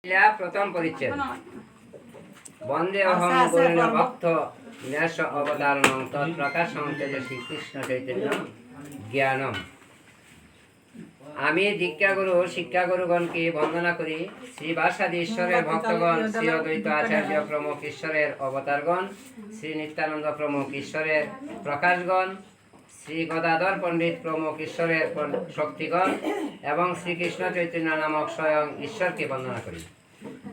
প্রথম পরিচ্ছেদ বন্দে অহং গৌরীণ ভক্ত ন্যাস অবতারণং তৎপ্রকাশং তেজ শ্রীকৃষ্ণ চৈতন্য জ্ঞানম। আমি দীক্ষাগুরু শিক্ষাগুরুগণকে বন্দনা করি। শ্রী বাসাদি ঈশ্বরের ভক্তগণ, শ্রী অদ্বৈত আচার্য প্রমুখ ঈশ্বরের অবতারগণ, শ্রী নিত্যানন্দ প্রমুখ ঈশ্বরের প্রকাশগণ, শ্রী গদাধর পণ্ডিত প্রমুখ ঈশ্বরের শক্তিগণ এবং শ্রীকৃষ্ণ চৈতন্য নামক স্বয়ং ঈশ্বরকে বন্দনা করি।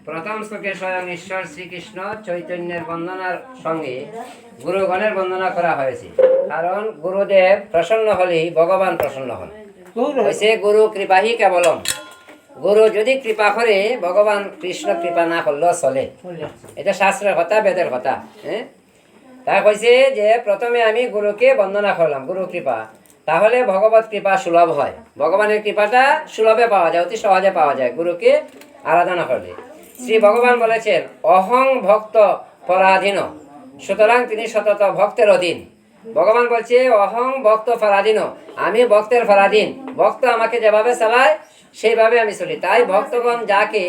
প্রথম শ্লোকে স্বয়ং ঈশ্বর শ্রীকৃষ্ণ চৈতন্যের বন্দনার সঙ্গে গুরুগণের বন্দনা করা হয়েছে, কারণ গুরুদেব প্রসন্ন হলেই ভগবান প্রসন্ন হন। হয়েছে গুরু কৃপাহি কেবলম। গুরু যদি কৃপা করে, ভগবান কৃষ্ণ কৃপা না করলেও চলে। এটা শাস্ত্রের কথা, বেদের কথা। তা কইছে যে প্রথমে আমি গুরুকে বন্দনা করলাম, গুরু কৃপা, তাহলে ভগবত কৃপা সুলভ হয়। ভগবানের কৃপাটা সুলভে পাওয়া যায়, অতি সহজে পাওয়া যায় গুরুকে আরাধনা করলে। শ্রী ভগবান বলেছেন অহং ভক্ত পরাধীন, সুতরাং তিনি সতত ভক্তের অধীন। ভগবান বলছে অহং ভক্ত পরাধীন, আমি ভক্তের পরাধীন। ভক্ত আমাকে যেভাবে চালায় সেইভাবে আমি চলি। তাই ভক্তগণ যাকে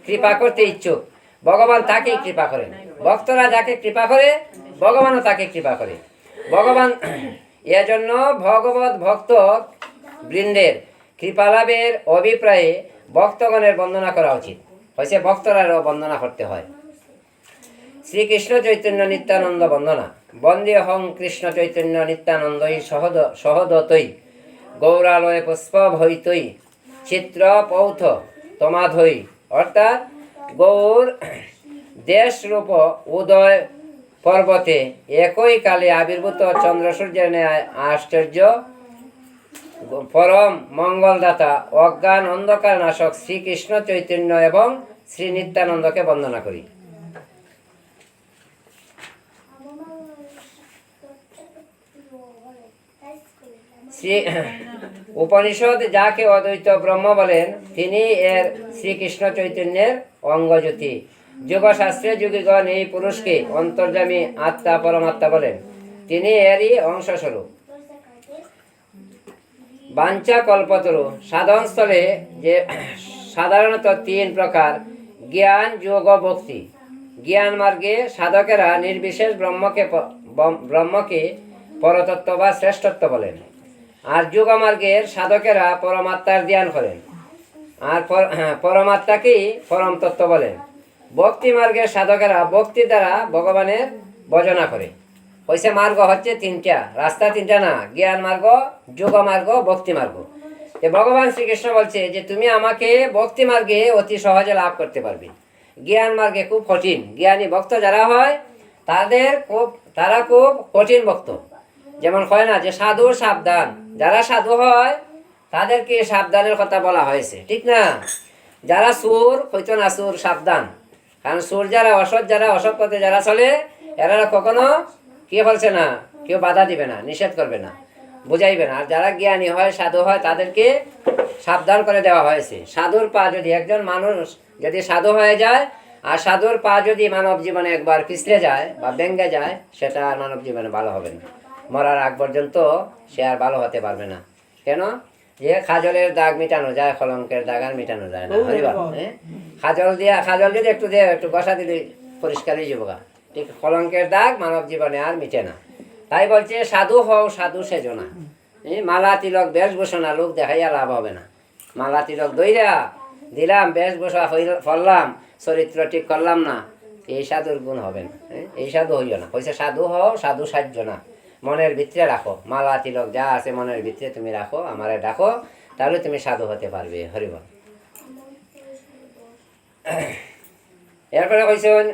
কৃপা করতে ইচ্ছুক, ভগবান তাকেই কৃপা করেন। ভক্তরা যাকে কৃপা করে, ভগবানও তাকে কৃপা করে। ভগবান এজন্য ভগবত ভক্ত বৃন্দের কৃপালাভের অভিপ্রায়ে ভক্তগণের বন্দনা করা উচিত। হয়েছে ভক্তরারও বন্দনা করতে হয়। শ্রীকৃষ্ণ চৈতন্য নিত্যানন্দ বন্দনা। বন্দে হং কৃষ্ণ চৈতন্য নিত্যানন্দই সহদতই গৌরালয় পুষ্প ভৈতই চিত্র পৌথ তমাধৈ। অর্থাৎ গৌর দেশরূপ উদয় পর্বতে একই কালে আবির্ভূত চন্দ্র সূর্যের ন্যায় আশ্চর্য পরম মঙ্গলদাতা অজ্ঞান অন্ধকার নাশক শ্রীকৃষ্ণ চৈতন্য এবং শ্রী নিত্যানন্দকে বন্দনা করি। শ্রী উপনিষদ যাকে অদ্বৈত ব্রহ্ম বলেন, তিনি এর শ্রীকৃষ্ণ চৈতন্যের অঙ্গজ্যোতি। যোগশাস্ত্রে যোগীগণ এই পুরুষকে অন্তর্যামী আত্মা পরমাত্মা বলেন, তিনি এরই অংশস্বরূপ। বাঞ্ছা কল্পতরু সাধনস্থলে যে সাধারণত তিন প্রকার জ্ঞান, যোগ, ভক্তি। জ্ঞান মার্গে সাধকেরা নির্বিশেষ ব্রহ্মকে পরতত্ত্ব বা শ্রেষ্ঠত্ব বলেন, আর যোগ মার্গের সাধকেরা পরমাত্মার ধ্যান করেন আর পরমাত্মাকেই পরম তত্ত্ব বলেন। ভক্তি মার্গের সাধকেরা ভক্তি দ্বারা ভগবানের ভজনা করে। হয়েছে মার্গ হচ্ছে তিনটা, রাস্তা তিনটা না, জ্ঞান মার্গ, যোগ মার্গ, ভক্তি মার্গ। ভগবান শ্রীকৃষ্ণ বলছে যে তুমি আমাকে ভক্তি মার্গে অতি সহজে লাভ করতে পারবে, জ্ঞান মার্গে খুব কঠিন। জ্ঞানী ভক্ত যারা হয় তারা খুব কঠিন ভক্ত। যেমন হয় না যে সাধু সাবধান, যারা সাধু হয় তাদেরকে সাবধানের কথা বলা হয়েছে, ঠিক না? যারা সুর হইতো না, সুর সাবধান। কারণ সুর যারা অসৎ, যারা অসৎ পথে যারা চলে, এরা কখনো কে বলছে না, কেউ বাধা দিবে না, নিষেধ করবে না, বুঝাইবে না। আর যারা জ্ঞানী হয়, সাধু হয়, তাদেরকে সাবধান করে দেওয়া হয়েছে। সাধুর পা যদি, একজন মানুষ যদি সাধু হয়ে যায় আর সাধুর পা যদি মানব জীবনে একবার পিছলে যায় বা ভেঙে যায়, সেটা আর মানব জীবনে ভালো হবে না। মরার আগ পর্যন্ত সে আর ভালো হতে পারবে না। কেন? যে খাজলের দাগ মিটানো যায়, কলঙ্কের দাগ আর মিটানো যায় না। খাজল যদি একটু বসা দিলে পরিষ্কার হয়ে যাবো। ঠিক কলঙ্কের দাগ মানব জীবনে আর মিটে না। তাই বলছে সাধু হও, সাধু সেজো না। মালা তিলক বেশভূষণা লোক দেখাইয়া লাভ হবে না। মালা তিলক দইরা দিলাম, বেশভূষা ফললাম, চরিত্র ঠিক করলাম না, এই সাধুর গুণ হবে না। এই সাধু হইও না। কইছে সাধু হও, সাধু সাজ্য না। মনের ভিতরে রাখো, মালা তিলক যা আছে মনের ভিতরে তুমি রাখো, আমারে ডাকো, তাহলে তুমি সাধু হতে পারবে। হরিবল। এরপরে কইছেন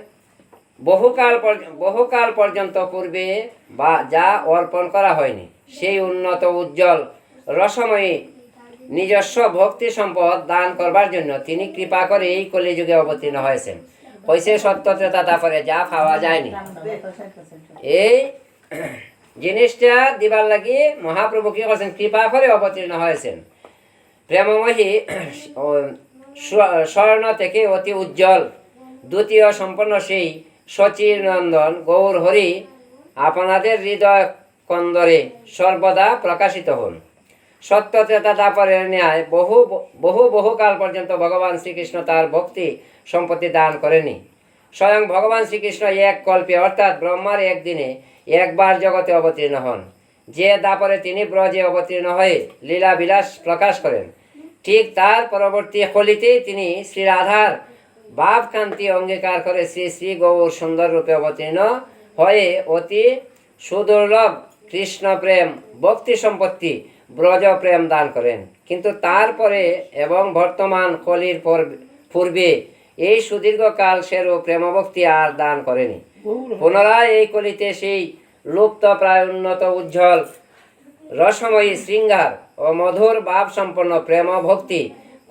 বহুকাল পর্যন্ত পূর্বে বা যা অর্পণ করা হয়নি, সেই উন্নত উজ্জ্বল রসময়ী নিজস্ব ভক্তি সম্পদ দান করবার জন্য তিনি কৃপা করে এই কলিযুগে অবতীর্ণ হয়েছেন। কইছে সত্য ত্রেতা তারপরে যা পাওয়া যায়নি, এই জিনিসটা দিবার লাগি মহাপ্রভু কি করছেন, কৃপা করে অবতীর্ণ হয়েছেন। প্রেমময়ী স্বর্ণ থেকে অতি উজ্জ্বল দ্বিতীয় সম্পন্ন সেই সচির নন্দন গৌর হরি আপনাদের হৃদয় কন্দরে সর্বদা প্রকাশিত হন। সত্য ত্রেতা দাপরের ন্যায় বহু কাল পর্যন্ত ভগবান শ্রীকৃষ্ণ তার ভক্তি সম্পত্তি দান করেনি। স্বয়ং ভগবান শ্রীকৃষ্ণ এক কল্পে অর্থাৎ ব্রহ্মার একদিনে একবার জগতে অবতীর্ণ হন। যে দাপরে তিনি ব্রজে অবতীর্ণ হয়ে লীলা বিলাস প্রকাশ করেন, ঠিক তার পরবর্তী কলিতেই তিনি শ্রী রাধার ভাবকান্তি অঙ্গীকার করে শ্রী শ্রী গৌর সুন্দর রূপে অবতীর্ণ হয়ে অতি সুদুর্লভ কৃষ্ণ প্রেম ভক্তি সম্পত্তি ব্রজ প্রেম দান করেন। কিন্তু তারপরে এবং বর্তমান কলির পূর্বে এই সুদীর্ঘকাল সেরূপ প্রেমভক্তি আর দান করেনি। পুনরায় এই কলিতে সেই লুপ্ত প্রায় উন্নত উজ্জ্বল রসময়ী শৃঙ্গার ও মধুর ভাব সম্পন্ন প্রেম ভক্তি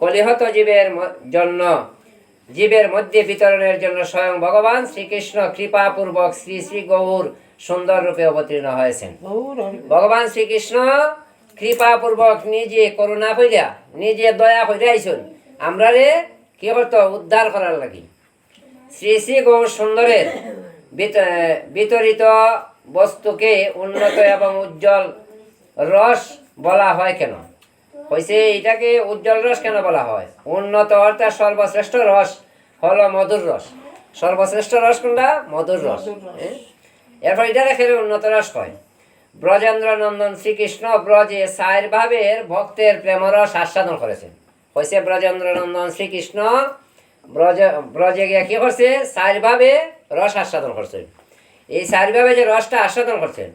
কলিহত জীবের মধ্যে বিতরণের জন্য স্বয়ং ভগবান শ্রীকৃষ্ণ কৃপাপূর্বক শ্রী শ্রী গৌর সুন্দর রূপে অবতীর্ণ হয়েছেন। ভগবান শ্রীকৃষ্ণ কৃপাপূর্বক নিজে করুণা কইরা নিজে দয়া কইরা আইসুন আমরা রে কি করতো উদ্ধার করার লাগি। শ্রী শ্রী গৌর সুন্দরের বিতরিত বস্তুকে উন্নত এবং উজ্জ্বল রস বলা হয় কেন? হয়েছে এটাকে উজ্জ্বল রস কেন বলা হয়? উন্নত অর্থাৎ সর্বশ্রেষ্ঠ রস হলো মধুর রস। সর্বশ্রেষ্ঠ রস কোনটা? মধুর রস। এরপর এটা রেখে উন্নত রস কয়। ব্রজেন্দ্র নন্দন শ্রীকৃষ্ণ ব্রজে চার ভাবের ভক্তের প্রেমরস আস্বাদন করেছেন। হয়েছে ব্রজেন্দ্র নন্দন শ্রীকৃষ্ণ ব্রজে গিয়ে কি করছে? চার ভাবে রস আস্বাদন করছেন। এই চারিভাবে যে রসটা আস্বাদন করছেন,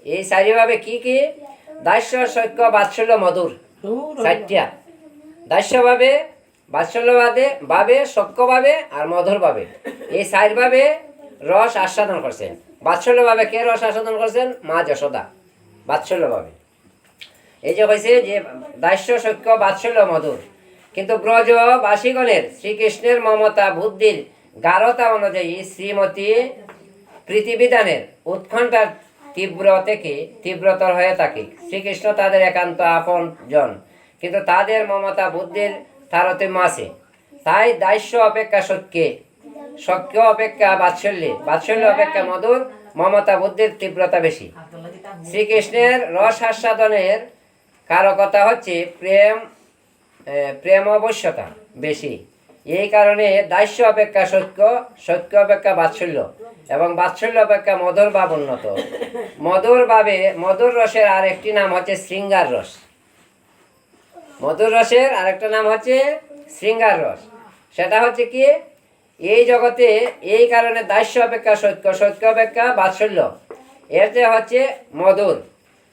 এই চারিভাবে কি কি? দাস্য সৈক্য বাৎসল্য মধুর, চারটা। দাস্যভাবে, বাৎসল্যভাবে, সখ্যভাবে আর মধুরভাবে, এই চারভাবে রস আস্বাদন করছেন। বাৎসল্যভাবে কে রস আস্বাদন করছেন? মা যশোদা বাৎসল্যভাবে। এই যে হয়েছে যে দাস্য সৈক্য বাৎসল্য মধুর। কিন্তু ব্রজবাসীগণের শ্রীকৃষ্ণের মমতা বুদ্ধির গাঢ়তা অনুযায়ী শ্রীমতী প্রীতিবিধানের উৎকণ্ঠার তীব্রতর হয়ে থাকে। শ্রীকৃষ্ণ তাদের একান্ত আপন জন, কিন্তু তাদের মমতা বুদ্ধির তারতম্য আছে। তাই দাস্য অপেক্ষা সখ্য অপেক্ষা বাৎসল্য অপেক্ষা মধুর, মমতা বুদ্ধির তীব্রতা বেশি। শ্রীকৃষ্ণের রস আস্বাদনের কারকতা হচ্ছে প্রেম অবশ্যতা বেশি। এই কারণে দাস্য অপেক্ষা সখ্য অপেক্ষা বাৎসল্য এবং বাৎসল্য অপেক্ষা মধুর ভাব উন্নত। মধুর রসের আরেকটি নাম হচ্ছে শৃঙ্গার রস। মধুর রসের আরেকটা নাম হচ্ছে শৃঙ্গার রস। সেটা হচ্ছে কি? এই জগতে এই কারণে দাস্য অপেক্ষা সখ্য অপেক্ষা বাৎসল্য, এতে হচ্ছে মধুর।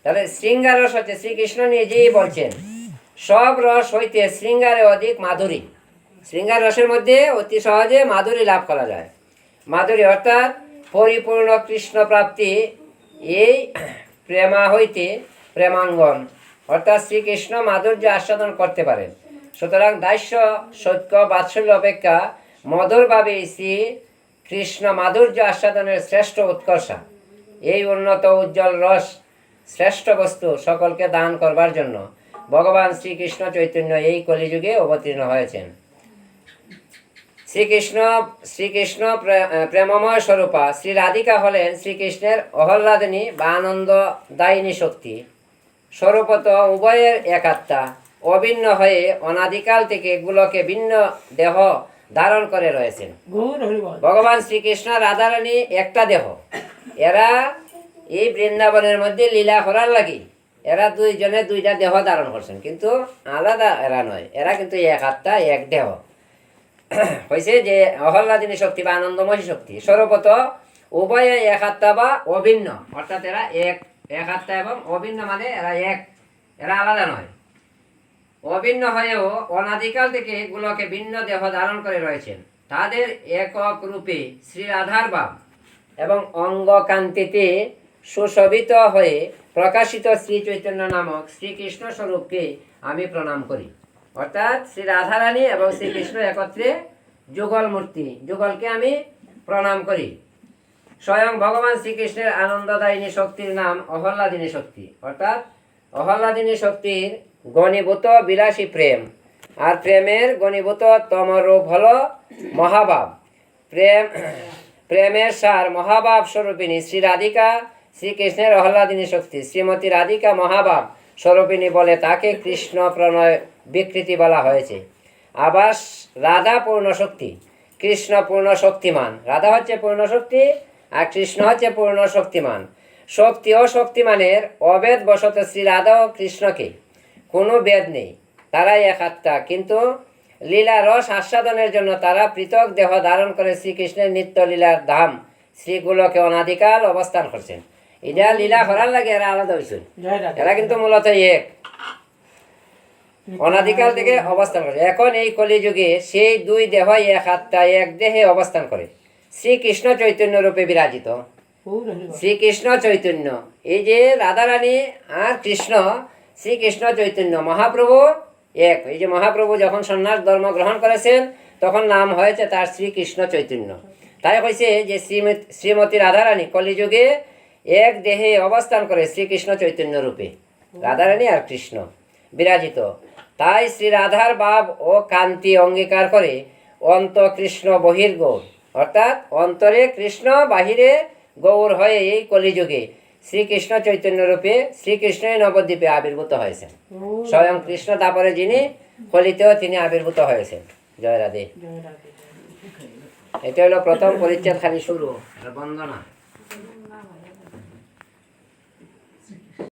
তাহলে শৃঙ্গার রস হচ্ছে, শ্রীকৃষ্ণ নিজেই বলছেন সব রস হইতে শৃঙ্গারে অধিক মাধুরী। শৃঙ্গার রসের মধ্যে অতি সহজে মাধুরী লাভ করা যায়। মাধুরী অর্থাৎ পরিপূর্ণ কৃষ্ণ প্রাপ্তি। এই প্রেমা হইতে প্রেমাঙ্গন অর্থাৎ শ্রীকৃষ্ণ মাধুর্য আস্বাদন করতে পারেন। সুতরাং দাস্য সখ্য বাৎসল্য অপেক্ষা মধুরভাবে শ্রী কৃষ্ণ মাধুর্য আস্বাদনের শ্রেষ্ঠ উৎকর্ষা। এই উন্নত উজ্জ্বল রস শ্রেষ্ঠ বস্তু সকলকে দান করবার জন্য ভগবান শ্রীকৃষ্ণ চৈতন্য এই কলিযুগে অবতীর্ণ হয়েছেন। শ্রীকৃষ্ণ প্রেমময় স্বরূপা শ্রী রাধিকা হলেন শ্রীকৃষ্ণের অহল্লাদিনী বা আনন্দদায়িনী শক্তি। স্বরূপত উভয়ের এক আত্মা, অভিন্ন হয়ে অনাদিকাল থেকে গোলকে ভিন্ন দেহ ধারণ করে রয়েছেন। ভগবান শ্রীকৃষ্ণ রাধারানী একটা দেহ। এরা এই বৃন্দাবনের মধ্যে লীলা করার লাগি এরা দুইজনে দুইটা দেহ ধারণ করছেন, কিন্তু আলাদা এরা নয়। এরা কিন্তু এক আত্মা এক দেহ। হয়েছে যে অহল্লাদিনী শক্তি বা আনন্দময়ী শক্তি। স্বরূপত উভয়ে এক আত্মা বা অভিন্ন, অর্থাৎ এরা এক আত্মা এবং অভিন্ন মানে এরা এক, এরা আলাদা নয়। অভিন্ন হয়েও অনাদিকাল থেকে গুলোকে ভিন্ন দেহ ধারণ করে রয়েছেন। তাদের একক রূপে শ্রী রাধার ভাব এবং অঙ্গ কান্তিতে সুশোভিত হয়ে প্রকাশিত শ্রী চৈতন্য নামক শ্রীকৃষ্ণ স্বরূপকে আমি প্রণাম করি। অর্থাৎ শ্রী রাধারানী এবং শ্রীকৃষ্ণ একত্রে যুগল মূর্তি, যুগলকে আমি প্রণাম করি। স্বয়ং ভগবান শ্রীকৃষ্ণের আনন্দদায়িনী শক্তির নাম অহল্লাদিনী শক্তি। অর্থাৎ অহল্লাদিনী শক্তির গণীভূত বিলাসী প্রেম, আর প্রেমের গণীভূত তমরূপ হল মহাভাব। প্রেমের সার মহাভাব স্বরূপিণী শ্রী রাধিকা শ্রীকৃষ্ণের অহল্লাদিনী শক্তি। শ্রীমতী রাধিকা মহাভাব স্বরূপিণী বলে তাকে কৃষ্ণ প্রণয় বিকৃতি বলা হয়েছে। আবার রাধা পূর্ণ শক্তি, কৃষ্ণ পূর্ণ শক্তিমান। রাধা হচ্ছে পূর্ণ শক্তি আর কৃষ্ণ হচ্ছে পূর্ণ শক্তিমান। শক্তি ও শক্তিমানের অভেদ বশত শ্রী রাধা ও কৃষ্ণকে কোনো ভেদ নেই, তারাই এক আত্মা, কিন্তু লীলা রস আস্বাদনের জন্য তারা পৃথক দেহ ধারণ করে শ্রীকৃষ্ণের নিত্য লীলার ধাম শ্রীগুলোকে অনাদিকাল অবস্থান করছেন। এটা লীলা করার লাগে এরা আলাদা হয়েছে, এরা কিন্তু মূলত এক অনাদিকাল থেকে অবস্থান করে। এখন এই কলিযুগে সেই দুই দেহই এক আত্মা এক দেহে অবস্থান করে, শ্রীকৃষ্ণ চৈতন্য রূপে বিরাজিত। শ্রীকৃষ্ণ চৈতন্য, এই যে রাধারানী আর কৃষ্ণ, শ্রীকৃষ্ণ চৈতন্য মহাপ্রভু এক। এই যে মহাপ্রভু যখন সন্ন্যাস ধর্ম গ্রহণ করেছেন তখন নাম হয়েছে তার শ্রীকৃষ্ণ চৈতন্য। তাই হয়েছে যে শ্রীমতী রাধারানী কলিযুগে এক দেহে অবস্থান করে শ্রীকৃষ্ণ চৈতন্য রূপে, রাধারানী আর কৃষ্ণ বিরাজিত। তাই শ্রী রাধার ভাব ও কান্তি অঙ্গীকার করে অন্ত কৃষ্ণ বহির্গৌর, অর্থাৎ অন্তরে কৃষ্ণ বাহিরে গৌর হয়ে এই কলিযুগে শ্রীকৃষ্ণ চৈতন্য রূপে শ্রীকৃষ্ণই নবদ্বীপে আবির্ভূত হয়েছেন। স্বয়ং কৃষ্ণ তারপরে যিনি কলিতেও তিনি আবির্ভূত হয়েছেন। জয় রাধে। এটা হলো প্রথম পরিচ্ছেদ, খালি শুরু, বন্দনা।